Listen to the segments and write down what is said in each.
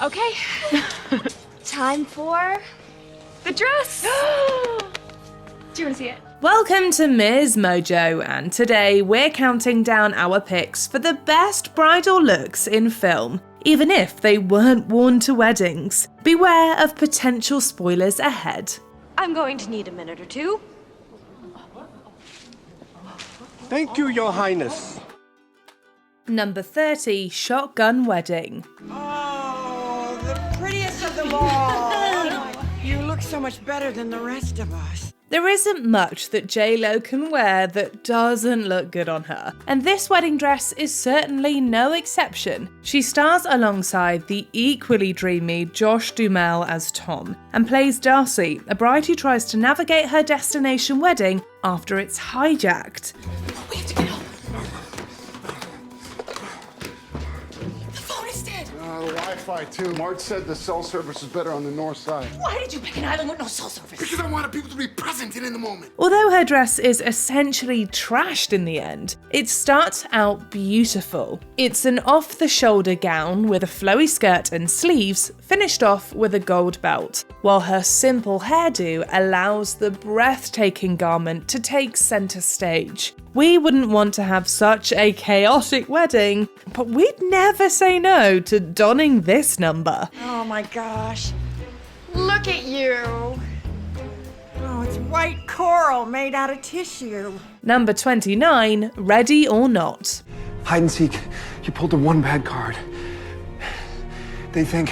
Okay. Time for the dress. Do you want to see it? Welcome to MsMojo, and today we're counting down our picks for the best bridal looks in film, even if they weren't worn to weddings. Beware of potential spoilers ahead. I'm going to need a minute or two. Thank you, Your Highness. Number 30, Shotgun Wedding. Oh, the prettiest of them all. You look so much better than the rest of us. There isn't much that J-Lo can wear that doesn't look good on her, and this wedding dress is certainly no exception. She stars alongside the equally dreamy Josh Duhamel as Tom, and plays Darcy, a bride who tries to navigate her destination wedding after it's hijacked. We have to get home. The phone is dead. The Wi-Fi too. Marge said the cell service is better on the north side. Why did you pick an island with no cell service? Because I wanted people to be present and in the moment. Although her dress is essentially trashed in the end, it starts out beautiful. It's an off-the-shoulder gown with a flowy skirt and sleeves, finished off with a gold belt, while her simple hairdo allows the breathtaking garment to take centre stage. We wouldn't want to have such a chaotic wedding, but we'd never say no to donning this number. Oh my gosh. Look at you. Oh, it's white coral made out of tissue. Number 29, Ready or Not. Hide and seek. You pulled the one bad card. They think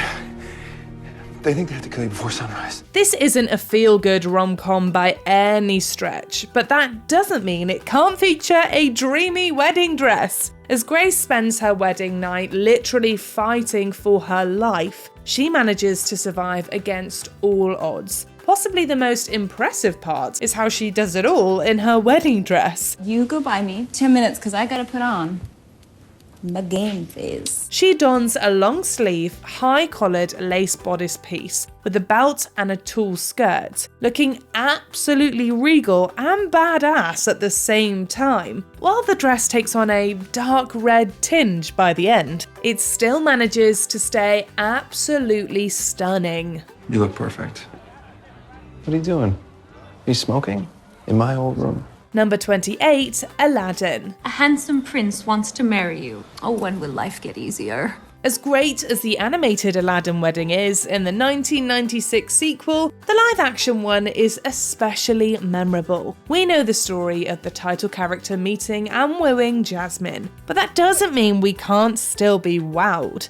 they have to kill you before sunrise. This isn't a feel-good rom-com by any stretch, but that doesn't mean it can't feature a dreamy wedding dress. As Grace spends her wedding night literally fighting for her life, she manages to survive against all odds. Possibly the most impressive part is how she does it all in her wedding dress. You go buy me 10 minutes because I gotta put on my game face. She dons a long-sleeve, high-collared lace bodice piece with a belt and a tulle skirt, looking absolutely regal and badass at the same time. While the dress takes on a dark red tinge by the end, it still manages to stay absolutely stunning. You look perfect. What are you doing? Are you smoking? In my old room. Number 28, Aladdin. A handsome prince wants to marry you. Oh, when will life get easier? As great as the animated Aladdin wedding is in the 1996 sequel, the live-action one is especially memorable. We know the story of the title character meeting and wooing Jasmine, but that doesn't mean we can't still be wowed.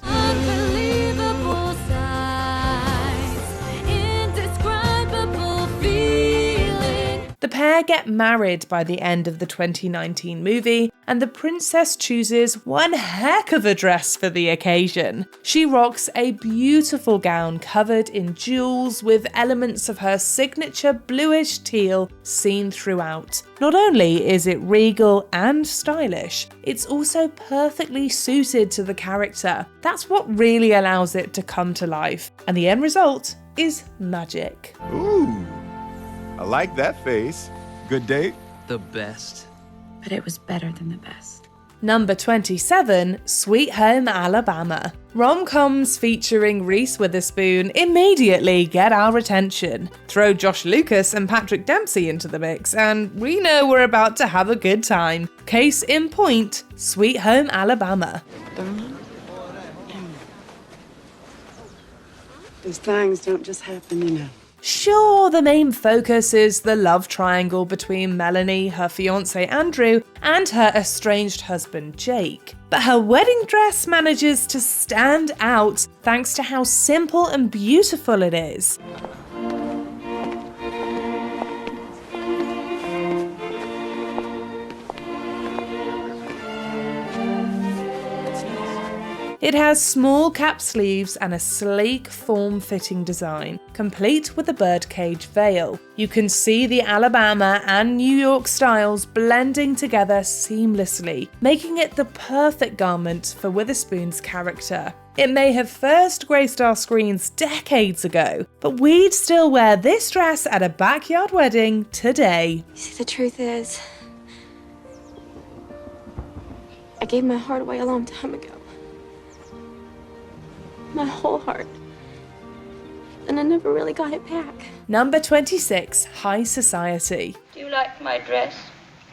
The pair get married by the end of the 2019 movie, and the princess chooses one heck of a dress for the occasion. She rocks a beautiful gown covered in jewels with elements of her signature bluish teal seen throughout. Not only is it regal and stylish, it's also perfectly suited to the character. That's what really allows it to come to life, and the end result is magic. Ooh. I like that face. Good date? The best. But it was better than the best. Number 27, Sweet Home Alabama. Rom-coms featuring Reese Witherspoon immediately get our attention. Throw Josh Lucas and Patrick Dempsey into the mix, and we know we're about to have a good time. Case in point, Sweet Home Alabama. These things don't just happen, you know. Sure, the main focus is the love triangle between Melanie, her fiancé Andrew, and her estranged husband Jake. But her wedding dress manages to stand out thanks to how simple and beautiful it is. It has small cap sleeves and a sleek form-fitting design, complete with a birdcage veil. You can see the Alabama and New York styles blending together seamlessly, making it the perfect garment for Witherspoon's character. It may have first graced our screens decades ago, but we'd still wear this dress at a backyard wedding today. You see, the truth is, I gave my heart away a long time ago. my whole heart. And I never really got it back. Number 26, High Society. Do you like my dress?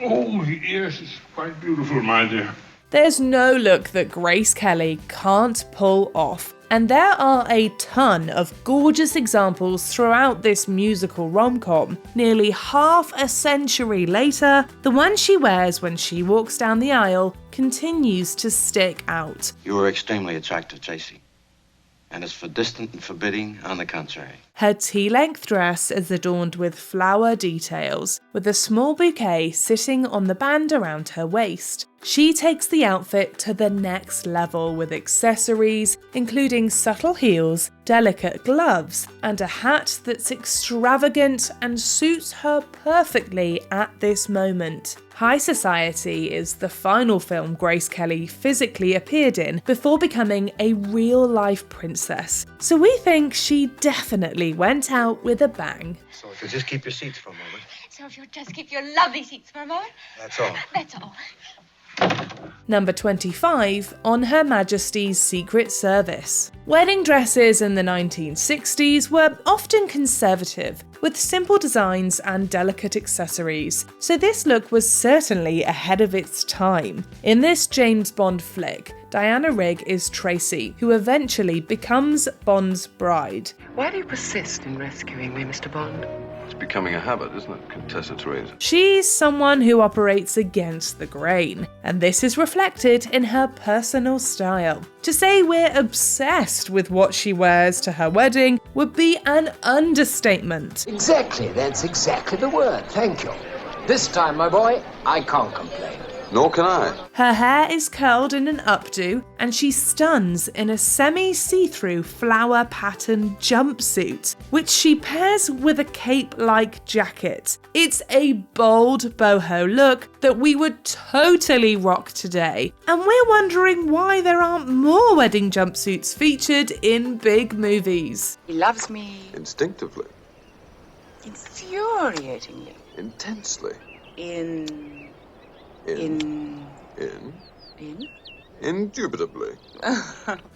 Oh, yes, it's quite beautiful, my dear. There's no look that Grace Kelly can't pull off, and there are a ton of gorgeous examples throughout this musical rom-com. Nearly half a century later, the one she wears when she walks down the aisle continues to stick out. You were extremely attractive, Tracy. And as for distant and forbidding, on the contrary. Her tea-length dress is adorned with flower details, with a small bouquet sitting on the band around her waist. She takes the outfit to the next level with accessories, including subtle heels, delicate gloves, and a hat that's extravagant and suits her perfectly at this moment. High Society is the final film Grace Kelly physically appeared in before becoming a real-life princess, so we think she definitely went out with a bang. So if you'll just keep your seats for a moment. So if you'll just keep your lovely seats for a moment. That's all. That's all. Number 25, On Her Majesty's Secret Service. Wedding dresses in the 1960s were often conservative, with simple designs and delicate accessories, so this look was certainly ahead of its time. In this James Bond flick, Diana Rigg is Tracy, who eventually becomes Bond's bride. Why do you persist in rescuing me, Mr. Bond? It's becoming a habit, isn't it, Contessa Teresa? She's someone who operates against the grain, and this is reflected in her personal style. To say we're obsessed with what she wears to her wedding would be an understatement. Exactly, that's exactly the word, thank you. This time, my boy, I can't complain. Nor can I. Her hair is curled in an updo, and she stuns in a semi-see-through flower pattern jumpsuit, which she pairs with a cape-like jacket. It's a bold boho look that we would totally rock today, and we're wondering why there aren't more wedding jumpsuits featured in big movies. He loves me. Instinctively. Infuriatingly. Intensely. Indubitably.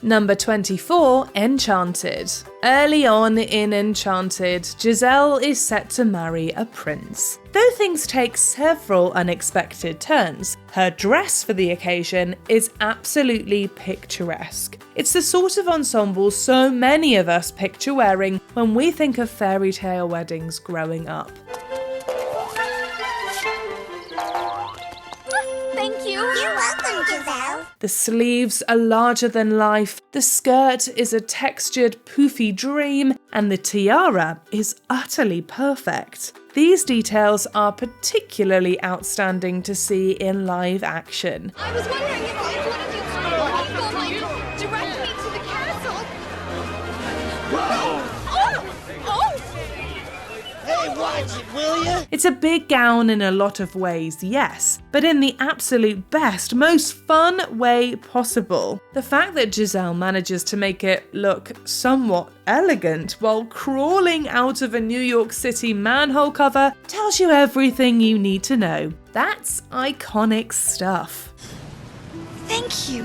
Number 24, Enchanted. Early on in Enchanted, Giselle is set to marry a prince. Though things take several unexpected turns, her dress for the occasion is absolutely picturesque. It's the sort of ensemble so many of us picture wearing when we think of fairy tale weddings growing up. Thank you. You're welcome, Giselle. The sleeves are larger than life, the skirt is a textured, poofy dream, and the tiara is utterly perfect. These details are particularly outstanding to see in live action. I was wondering if one of you could like direct me to the castle. Hey, watch it, will ya? It's a big gown in a lot of ways, yes, but in the absolute best, most fun way possible. The fact that Giselle manages to make it look somewhat elegant while crawling out of a New York City manhole cover tells you everything you need to know. That's iconic stuff. Thank you.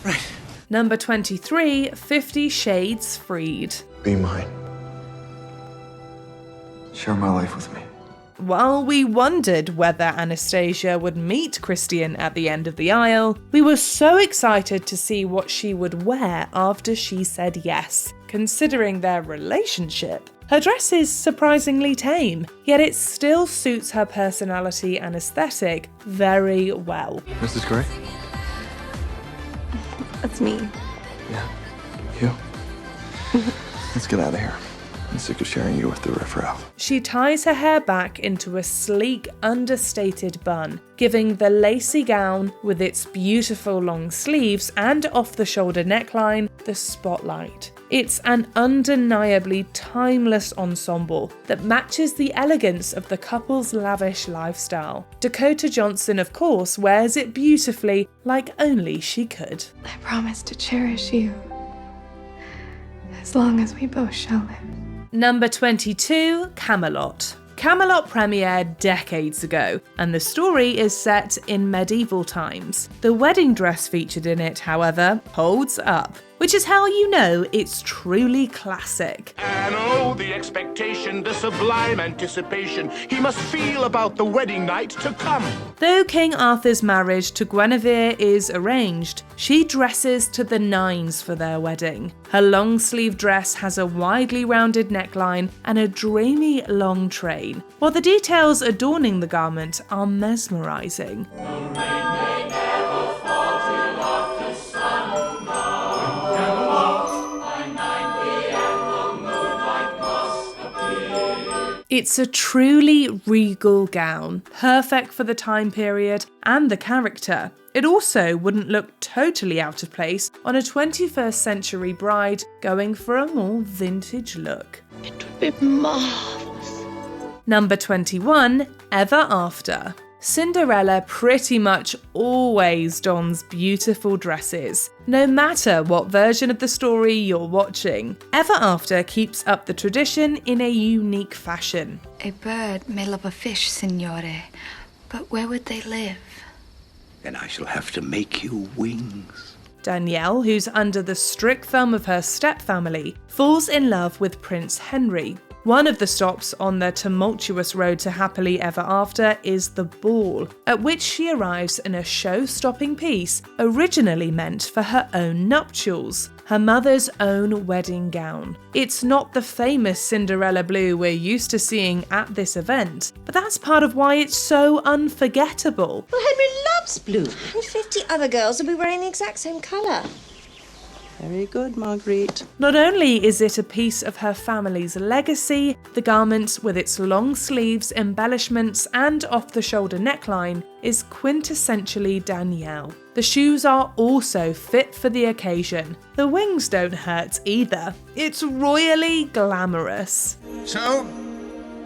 Right. Number 23, 50 Shades Freed. Be mine. Share my life with me. While we wondered whether Anastasia would meet Christian at the end of the aisle, we were so excited to see what she would wear after she said yes. Considering their relationship, her dress is surprisingly tame, yet it still suits her personality and aesthetic very well. Mrs. Gray? That's me. Yeah. You? Let's get out of here. I'm sick of sharing you with the riffraff. She ties her hair back into a sleek, understated bun, giving the lacy gown, with its beautiful long sleeves and off-the-shoulder neckline, the spotlight. It's an undeniably timeless ensemble that matches the elegance of the couple's lavish lifestyle. Dakota Johnson, of course, wears it beautifully, like only she could. I promise to cherish you as long as we both shall live. Number 22, Camelot. Camelot premiered decades ago, and the story is set in medieval times. The wedding dress featured in it, however, holds up, which is how you know it's truly classic. And oh, the expectation, the sublime anticipation he must feel about the wedding night to come. Though King Arthur's marriage to Guinevere is arranged, she dresses to the nines for their wedding. Her long-sleeve dress has a widely rounded neckline and a dreamy long train, while the details adorning the garment are mesmerizing. It's a truly regal gown, perfect for the time period and the character. It also wouldn't look totally out of place on a 21st century bride going for a more vintage look. It would be marvellous. Number 21, Ever After. Cinderella pretty much always dons beautiful dresses, no matter what version of the story you're watching. Ever After keeps up the tradition in a unique fashion. A bird may love a fish, signore, but where would they live? Then I shall have to make you wings. Danielle, who's under the strict thumb of her stepfamily, falls in love with Prince Henry. One of the stops on their tumultuous road to happily ever after is the ball, at which she arrives in a show-stopping piece originally meant for her own nuptials, her mother's own wedding gown. It's not the famous Cinderella blue we're used to seeing at this event, but that's part of why it's so unforgettable. Well, Henry loves blue, and 50 other girls will be wearing the exact same colour. Very good, Marguerite. Not only is it a piece of her family's legacy, the garment with its long sleeves, embellishments, and off-the-shoulder neckline is quintessentially Danielle. The shoes are also fit for the occasion. The wings don't hurt either. It's royally glamorous. So,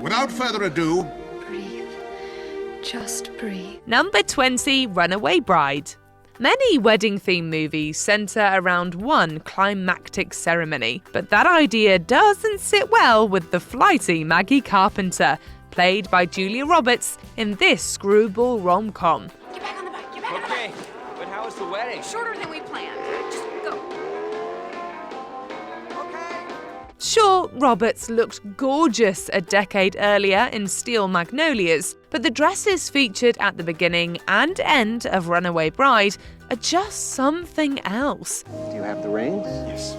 without further ado, Breathe. Just breathe. Number 20, Runaway Bride. Many wedding-themed movies centre around one climactic ceremony, but that idea doesn't sit well with the flighty Maggie Carpenter, played by Julia Roberts in this screwball rom-com. Get back on the bike, get back on the bike. Okay, but how was the wedding? Shorter than we planned. Just go. Sure, Roberts looked gorgeous a decade earlier in Steel Magnolias, but the dresses featured at the beginning and end of Runaway Bride are just something else. Do you have the rings? Yes.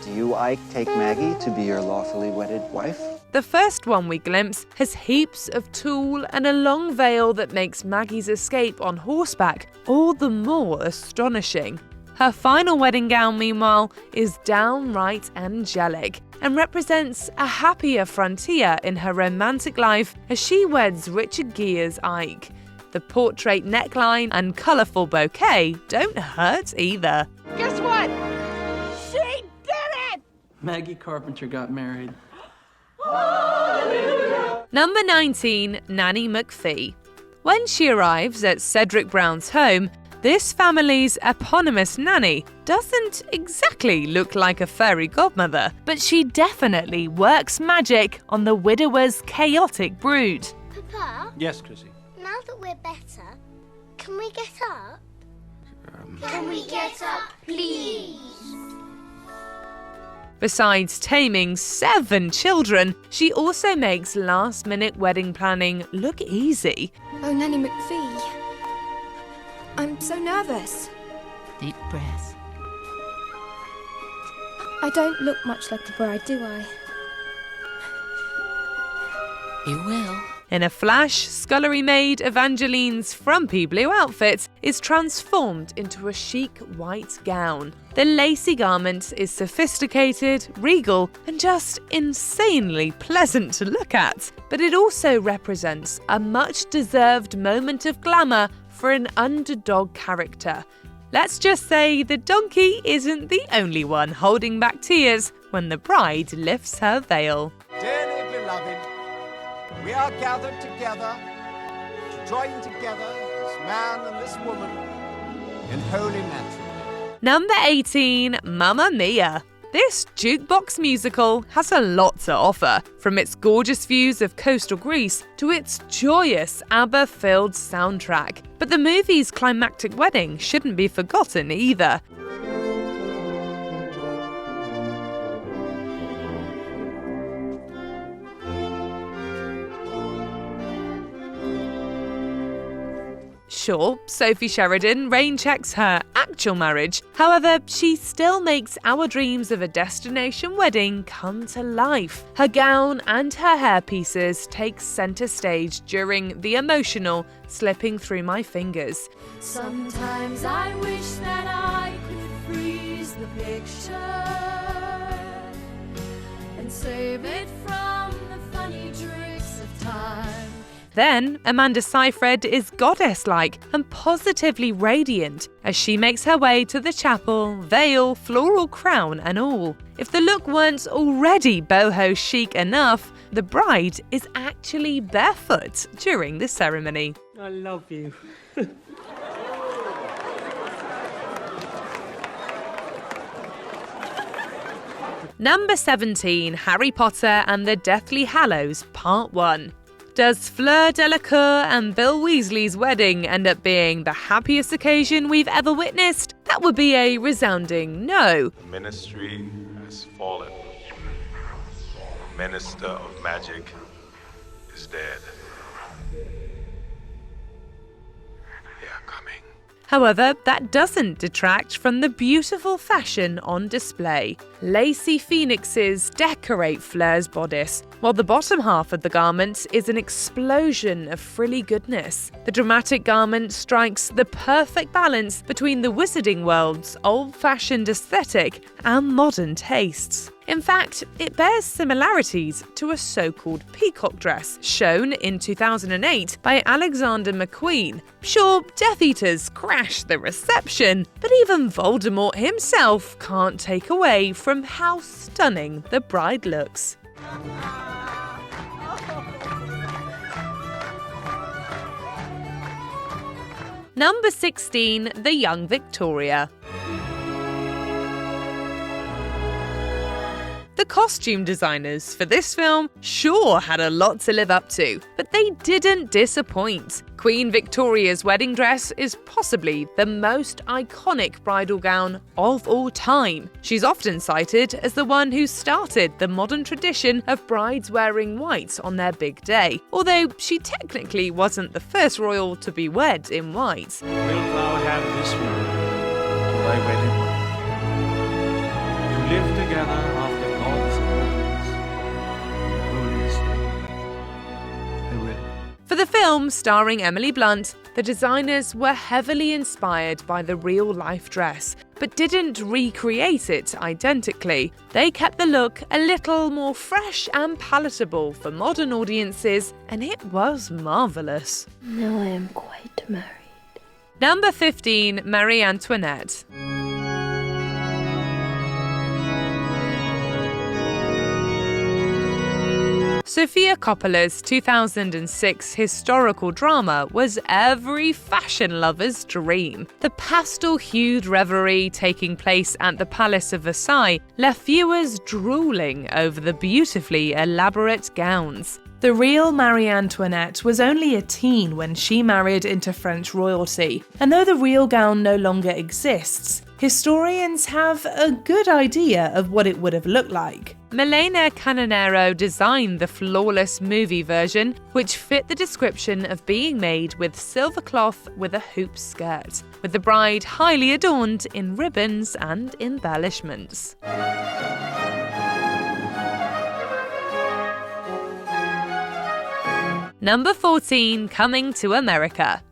Do you, Ike, take Maggie to be your lawfully wedded wife? The first one we glimpse has heaps of tulle and a long veil that makes Maggie's escape on horseback all the more astonishing. Her final wedding gown, meanwhile, is downright angelic and represents a happier frontier in her romantic life as she weds Richard Gere's Ike. The portrait neckline and colourful bouquet don't hurt either. Guess what? She did it! Maggie Carpenter got married. Number 19, Nanny McPhee. When she arrives at Cedric Brown's home, this family's eponymous nanny doesn't exactly look like a fairy godmother, but she definitely works magic on the widower's chaotic brood. Papa? Yes, Chrissy. Now that we're better, can we get up? Can we get up, please? Besides taming 7 children, she also makes last-minute wedding planning look easy. Oh, Nanny McPhee. I'm so nervous. Deep breath. I don't look much like the bride, do I? You will. In a flash, scullery maid Evangeline's frumpy blue outfit is transformed into a chic white gown. The lacy garment is sophisticated, regal, and just insanely pleasant to look at. But it also represents a much-deserved moment of glamour for an underdog character. Let's just say the donkey isn't the only one holding back tears when the bride lifts her veil. Dearly beloved, we are gathered together to join together this man and this woman in holy matrimony. Number 18, Mamma Mia. This jukebox musical has a lot to offer, from its gorgeous views of coastal Greece to its joyous ABBA-filled soundtrack. But the movie's climactic wedding shouldn't be forgotten either. Sure, Sophie Sheridan rain-checks her actual marriage. However, she still makes our dreams of a destination wedding come to life. Her gown and her hairpieces take centre stage during the emotional Slipping Through My Fingers. Sometimes I wish that I could freeze the picture and save it from the funny tricks of time. Then, Amanda Seyfried is goddess-like and positively radiant as she makes her way to the chapel, veil, floral crown and all. If the look weren't already boho chic enough, the bride is actually barefoot during the ceremony. I love you. Number 17, Harry Potter and the Deathly Hallows Part 1. Does Fleur Delacour and Bill Weasley's wedding end up being the happiest occasion we've ever witnessed? That would be a resounding no. The ministry has fallen. The minister of magic is dead. They are coming. However, that doesn't detract from the beautiful fashion on display. Lacy phoenixes decorate Fleur's bodice, while the bottom half of the garment is an explosion of frilly goodness. The dramatic garment strikes the perfect balance between the wizarding world's old-fashioned aesthetic and modern tastes. In fact, it bears similarities to a so-called peacock dress shown in 2008 by Alexander McQueen. Sure, Death Eaters crash the reception, but even Voldemort himself can't take away from how stunning the bride looks. Number 16, The Young Victoria. The costume designers for this film sure had a lot to live up to, but they didn't disappoint. Queen Victoria's wedding dress is possibly the most iconic bridal gown of all time. She's often cited as the one who started the modern tradition of brides wearing white on their big day, although she technically wasn't the first royal to be wed in white. Wilt thou have this ring to thy wedding ring? To live together after God's ordinance. I will. For the film starring Emily Blunt, the designers were heavily inspired by the real-life dress, but didn't recreate it identically. They kept the look a little more fresh and palatable for modern audiences, and it was marvellous. Now I am quite married. Number 15, Marie Antoinette. Sofia Coppola's 2006 historical drama was every fashion lover's dream. The pastel-hued revelry taking place at the Palace of Versailles left viewers drooling over the beautifully elaborate gowns. The real Marie Antoinette was only a teen when she married into French royalty, and though the real gown no longer exists, historians have a good idea of what it would have looked like. Milena Canonero designed the flawless movie version, which fit the description of being made with silver cloth with a hoop skirt, with the bride highly adorned in ribbons and embellishments. Number 14, Coming to America.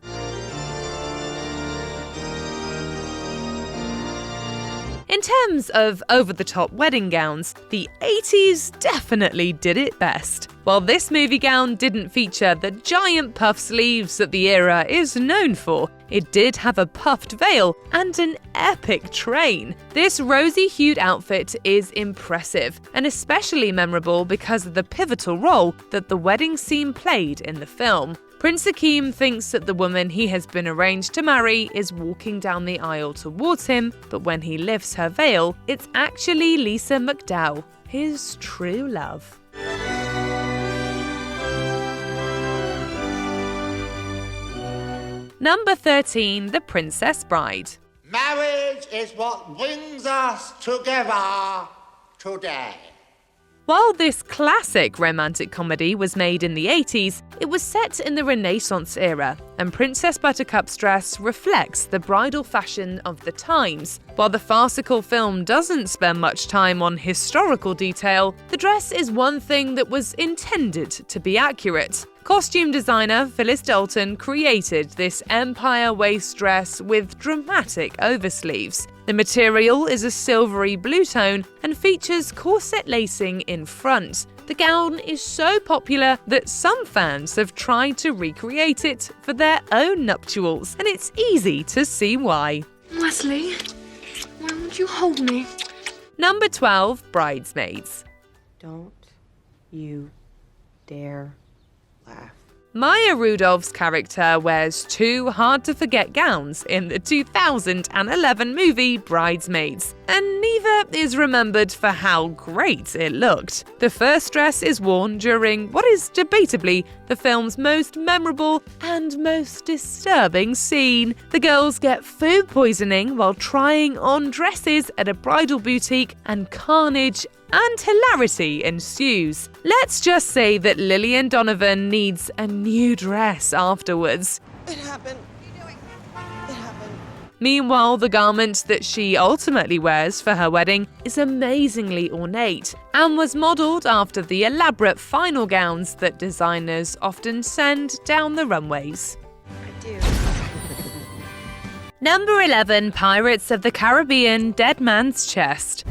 In terms of over-the-top wedding gowns, the 80s definitely did it best. While this movie gown didn't feature the giant puff sleeves that the era is known for, it did have a puffed veil and an epic train. This rosy-hued outfit is impressive, and especially memorable because of the pivotal role that the wedding scene played in the film. Prince Akeem thinks that the woman he has been arranged to marry is walking down the aisle towards him, but when he lifts her veil, it's actually Lisa McDowell, his true love. Number 13, The Princess Bride. Marriage is what brings us together today. While this classic romantic comedy was made in the 80s, it was set in the Renaissance era, and Princess Buttercup's dress reflects the bridal fashion of the times. While the farcical film doesn't spend much time on historical detail, the dress is one thing that was intended to be accurate. Costume designer Phyllis Dalton created this empire waist dress with dramatic oversleeves. The material is a silvery blue tone and features corset lacing in front. The gown is so popular that some fans have tried to recreate it for their own nuptials, and it's easy to see why. Leslie, why won't you hold me? Number 12, Bridesmaids. Don't you dare laugh. Maya Rudolph's character wears two hard-to-forget gowns in the 2011 movie Bridesmaids, and neither is remembered for how great it looked. The first dress is worn during what is debatably the film's most memorable and most disturbing scene. The girls get food poisoning while trying on dresses at a bridal boutique, and carnage and hilarity ensues. Let's just say that Lillian Donovan needs a new dress afterwards. It happened. It happened. Meanwhile, the garment that she ultimately wears for her wedding is amazingly ornate and was modelled after the elaborate final gowns that designers often send down the runways. I do. Number 11, Pirates of the Caribbean: Dead Man's Chest.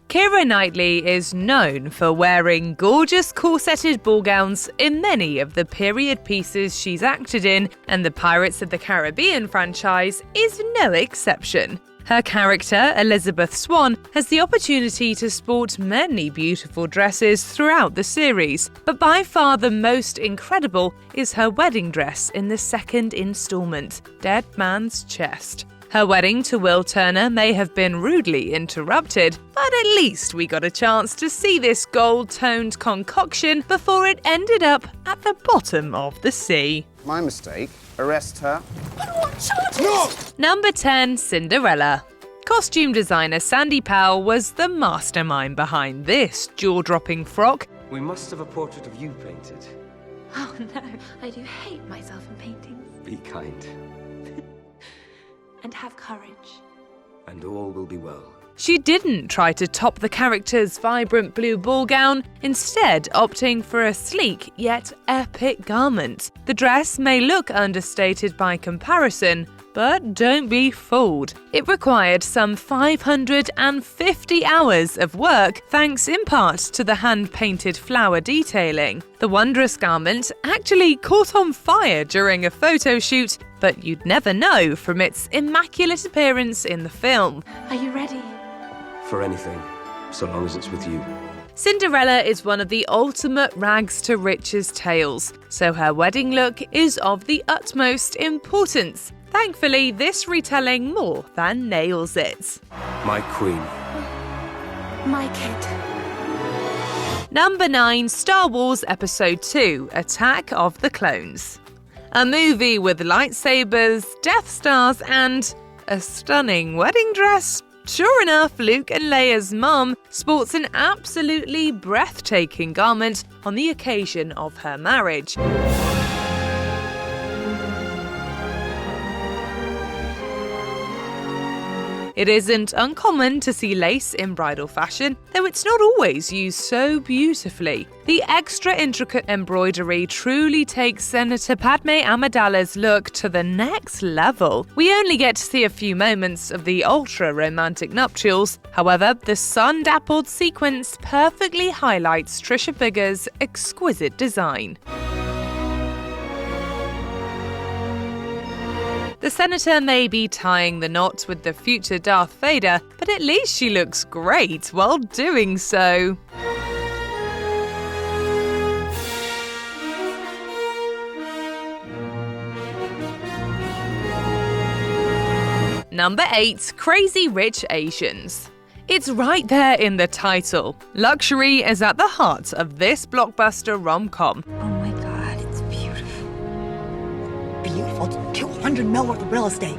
Keira Knightley is known for wearing gorgeous corseted ball gowns in many of the period pieces she's acted in, and the Pirates of the Caribbean franchise is no exception. Her character, Elizabeth Swann, has the opportunity to sport many beautiful dresses throughout the series, but by far the most incredible is her wedding dress in the second installment, Dead Man's Chest. Her wedding to Will Turner may have been rudely interrupted, but at least we got a chance to see this gold-toned concoction before it ended up at the bottom of the sea. My mistake. Arrest her. No! Number 10, Cinderella. Costume designer Sandy Powell was the mastermind behind this jaw-dropping frock. We must have a portrait of you painted. Oh no, I do hate myself in paintings. Be kind, And have courage. and all will be well. She didn't try to top the character's vibrant blue ball gown, instead opting for a sleek yet epic garment. The dress may look understated by comparison, but don't be fooled. It required some 550 hours of work, thanks in part to the hand-painted flower detailing. The wondrous garment actually caught on fire during a photo shoot, but you'd never know from its immaculate appearance in the film. Are you ready? For anything, so long as it's with you. Cinderella is one of the ultimate rags to riches tales, so her wedding look is of the utmost importance. Thankfully, this retelling more than nails it. My queen. My kid. Number 9, Star Wars Episode 2: Attack of the Clones. A movie with lightsabers, Death Stars, and a stunning wedding dress. Sure enough, Luke and Leia's mum sports an absolutely breathtaking garment on the occasion of her marriage. It isn't uncommon to see lace in bridal fashion, though it's not always used so beautifully. The extra intricate embroidery truly takes Senator Padme Amidala's look to the next level. We only get to see a few moments of the ultra-romantic nuptials. However, the sun-dappled sequence perfectly highlights Trisha Bigger's exquisite design. The senator may be tying the knot with the future Darth Vader, but at least she looks great while doing so. Number 8. Crazy Rich Asians. It's right there in the title. Luxury is at the heart of this blockbuster rom-com. Oh my God, it's beautiful. Beautiful? It's 200 mil worth of real estate.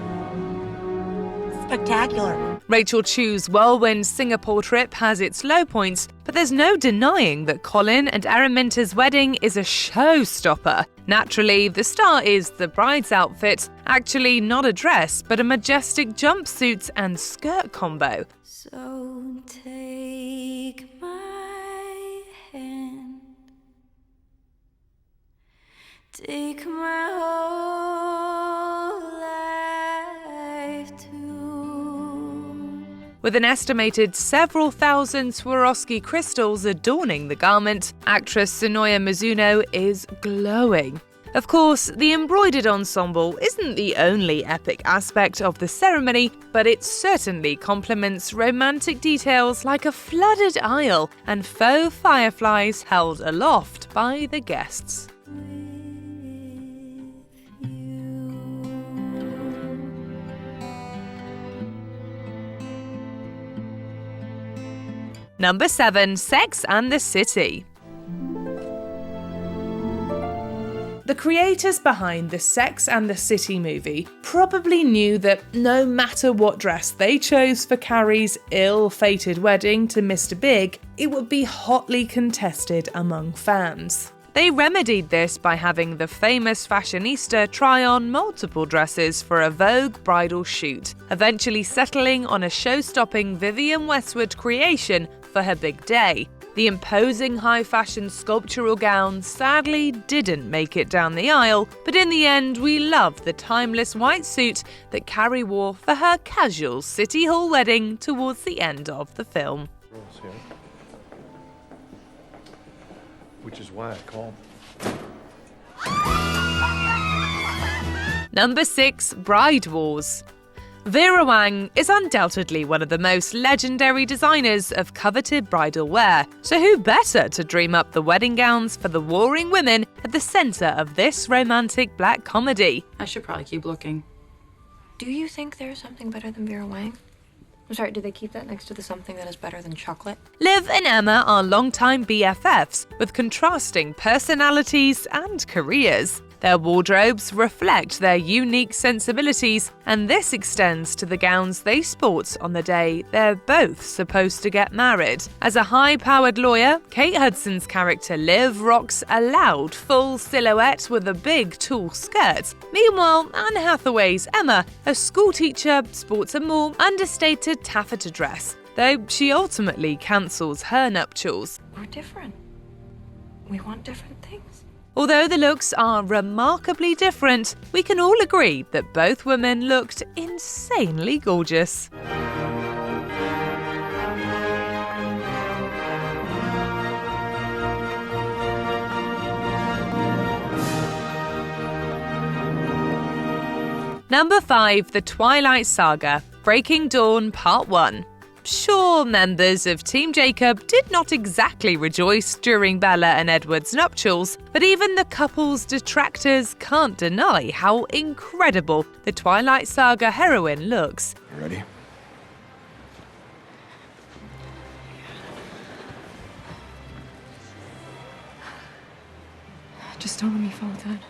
Spectacular. Rachel Chu's whirlwind Singapore trip has its low points, but there's no denying that Colin and Araminta's wedding is a showstopper. Naturally, the star is the bride's outfit, actually not a dress, but a majestic jumpsuit and skirt combo. So take my hand, take my whole life too. With an estimated several thousand Swarovski crystals adorning the garment, actress Sonoya Mizuno is glowing. Of course, the embroidered ensemble isn't the only epic aspect of the ceremony, but it certainly complements romantic details like a flooded aisle and faux fireflies held aloft by the guests. Number 7. Sex and the City. The creators behind the Sex and the City movie probably knew that no matter what dress they chose for Carrie's ill-fated wedding to Mr. Big, it would be hotly contested among fans. They remedied this by having the famous fashionista try on multiple dresses for a Vogue bridal shoot, eventually settling on a show-stopping Vivienne Westwood creation for her big day. The imposing high-fashion sculptural gown sadly didn't make it down the aisle, but in the end we loved the timeless white suit that Carrie wore for her casual City Hall wedding towards the end of the film. Which is why I called. Number 6. Bride Wars. Vera Wang is undoubtedly one of the most legendary designers of coveted bridal wear, so who better to dream up the wedding gowns for the warring women at the centre of this romantic black comedy? I should probably keep looking. Do you think there's something better than Vera Wang? I'm sorry, do they keep that next to the something that is better than chocolate? Liv and Emma are longtime BFFs with contrasting personalities and careers. Their wardrobes reflect their unique sensibilities, and this extends to the gowns they sport on the day they're both supposed to get married. As a high-powered lawyer, Kate Hudson's character Liv rocks a loud, full silhouette with a big tulle skirt. Meanwhile, Anne Hathaway's Emma, a schoolteacher, sports a more understated taffeta dress, though she ultimately cancels her nuptials. We're different. We want different things. Although the looks are remarkably different, we can all agree that both women looked insanely gorgeous. Number 5. The Twilight Saga, Breaking Dawn Part 1. Sure, members of Team Jacob did not exactly rejoice during Bella and Edward's nuptials, but even the couple's detractors can't deny how incredible the Twilight Saga heroine looks. You ready? Just don't let me fall down.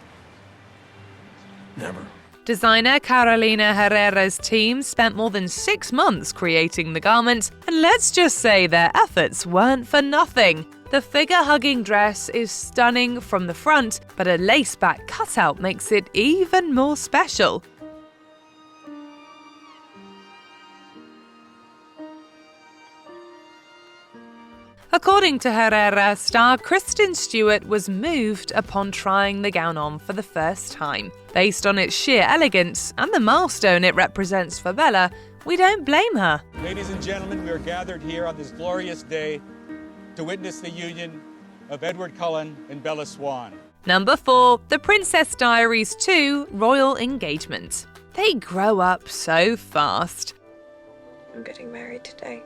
Never. Designer Carolina Herrera's team spent more than 6 months creating the garment, and let's just say their efforts weren't for nothing. The figure-hugging dress is stunning from the front, but a lace-back cutout makes it even more special. According to Herrera, star Kristen Stewart was moved upon trying the gown on for the first time. Based on its sheer elegance and the milestone it represents for Bella, we don't blame her. Ladies and gentlemen, we are gathered here on this glorious day to witness the union of Edward Cullen and Bella Swan. Number 4. The Princess Diaries 2 Royal Engagement. They grow up so fast. I'm getting married today.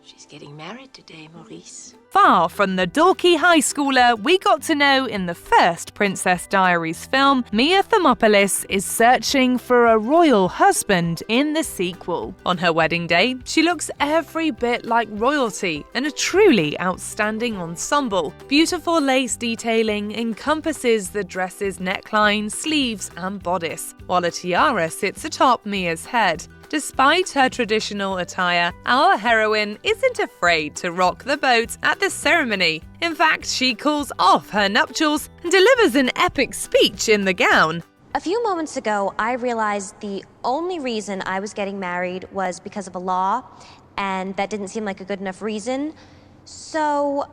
She's getting married today, Maurice. Far from the dorky high schooler we got to know in the first Princess Diaries film, Mia Thermopolis is searching for a royal husband in the sequel. On her wedding day, she looks every bit like royalty in a truly outstanding ensemble. Beautiful lace detailing encompasses the dress's neckline, sleeves, and bodice, while a tiara sits atop Mia's head. Despite her traditional attire, our heroine isn't afraid to rock the boat at the ceremony. In fact, she calls off her nuptials and delivers an epic speech in the gown. A few moments ago, I realized the only reason I was getting married was because of a law, and that didn't seem like a good enough reason, so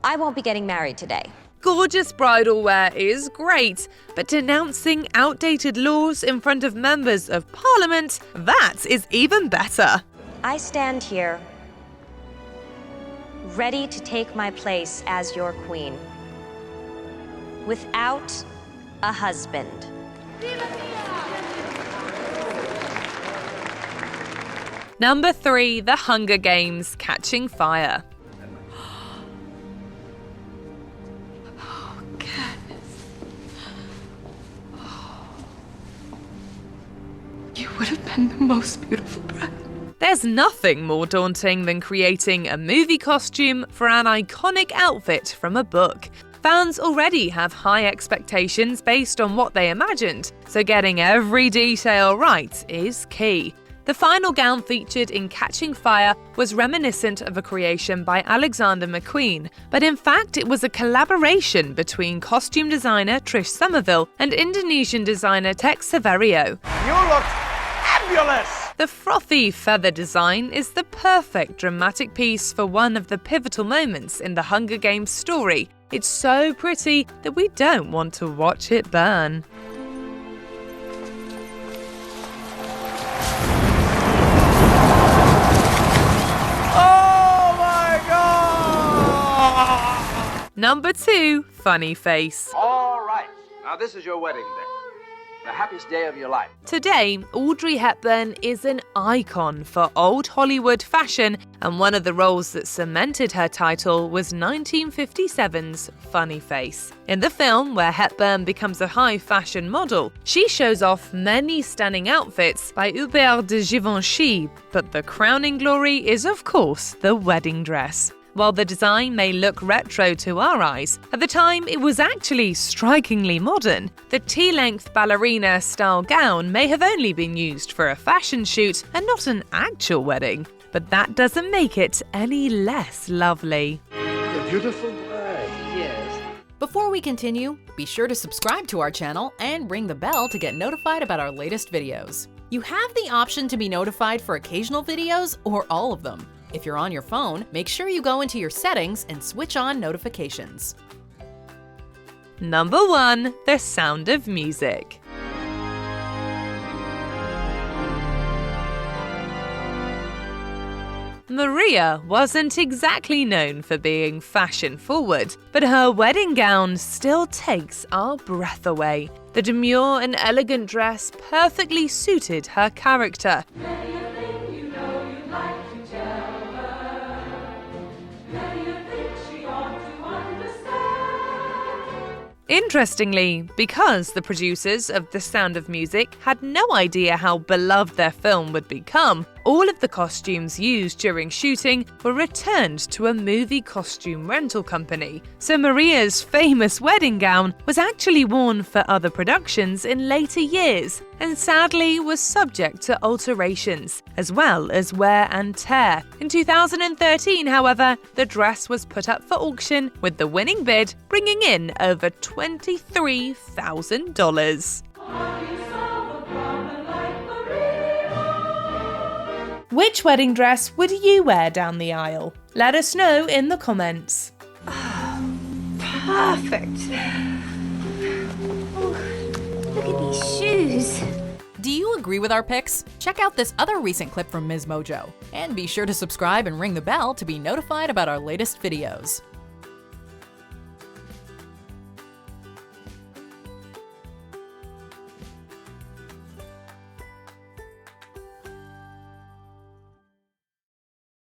I won't be getting married today. Gorgeous bridal wear is great, but denouncing outdated laws in front of members of parliament, that is even better. I stand here, ready to take my place as your queen, without a husband. Number 3, The Hunger Games: Catching Fire. You would have been the most beautiful bride. There's nothing more daunting than creating a movie costume for an iconic outfit from a book. Fans already have high expectations based on what they imagined, so getting every detail right is key. The final gown featured in Catching Fire was reminiscent of a creation by Alexander McQueen, but in fact it was a collaboration between costume designer Trish Somerville and Indonesian designer Tex Saverio. You look fabulous! The frothy feather design is the perfect dramatic piece for one of the pivotal moments in the Hunger Games story. It's so pretty that we don't want to watch it burn. Oh my God! Number 2, Funny Face. All right, now this is your wedding day. The happiest day of your life. Today, Audrey Hepburn is an icon for old Hollywood fashion, and one of the roles that cemented her title was 1957's Funny Face. In the film, where Hepburn becomes a high fashion model, she shows off many stunning outfits by Hubert de Givenchy, but the crowning glory is, of course, the wedding dress. While the design may look retro to our eyes, at the time it was actually strikingly modern. The tea-length ballerina-style gown may have only been used for a fashion shoot and not an actual wedding, but that doesn't make it any less lovely. The beautiful bride, yes. Before we continue, be sure to subscribe to our channel and ring the bell to get notified about our latest videos. You have the option to be notified for occasional videos or all of them. If you're on your phone, make sure you go into your settings and switch on notifications. Number 1, The Sound of Music. Maria wasn't exactly known for being fashion-forward, but her wedding gown still takes our breath away. The demure and elegant dress perfectly suited her character. Interestingly, because the producers of The Sound of Music had no idea how beloved their film would become, all of the costumes used during shooting were returned to a movie costume rental company. So Maria's famous wedding gown was actually worn for other productions in later years, and sadly was subject to alterations, as well as wear and tear. In 2013, however, the dress was put up for auction, with the winning bid bringing in over $23,000. Which wedding dress would you wear down the aisle? Let us know in the comments. Perfect. Oh, look at these shoes. Do you agree with our picks? Check out this other recent clip from MsMojo. And be sure to subscribe and ring the bell to be notified about our latest videos.